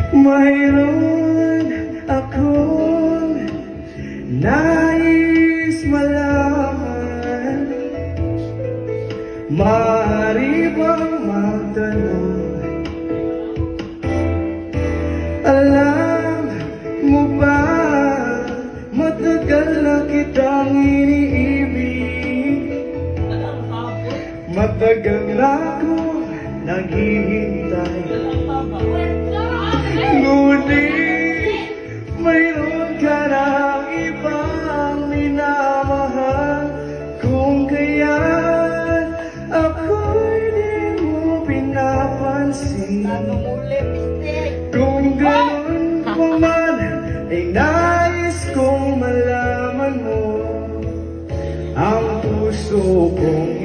Mayroon akong nais malaman. Maaari bang magtanong? Alam mo ba, matagal na kitang iniibig. Matagal na akong naghihintay. Ngunit mayroon ka ng ibang minamahal. Kung kaya't ako'y di mo pinapansin. Kung gano'n pa man ay nais kong malaman mo ang puso kong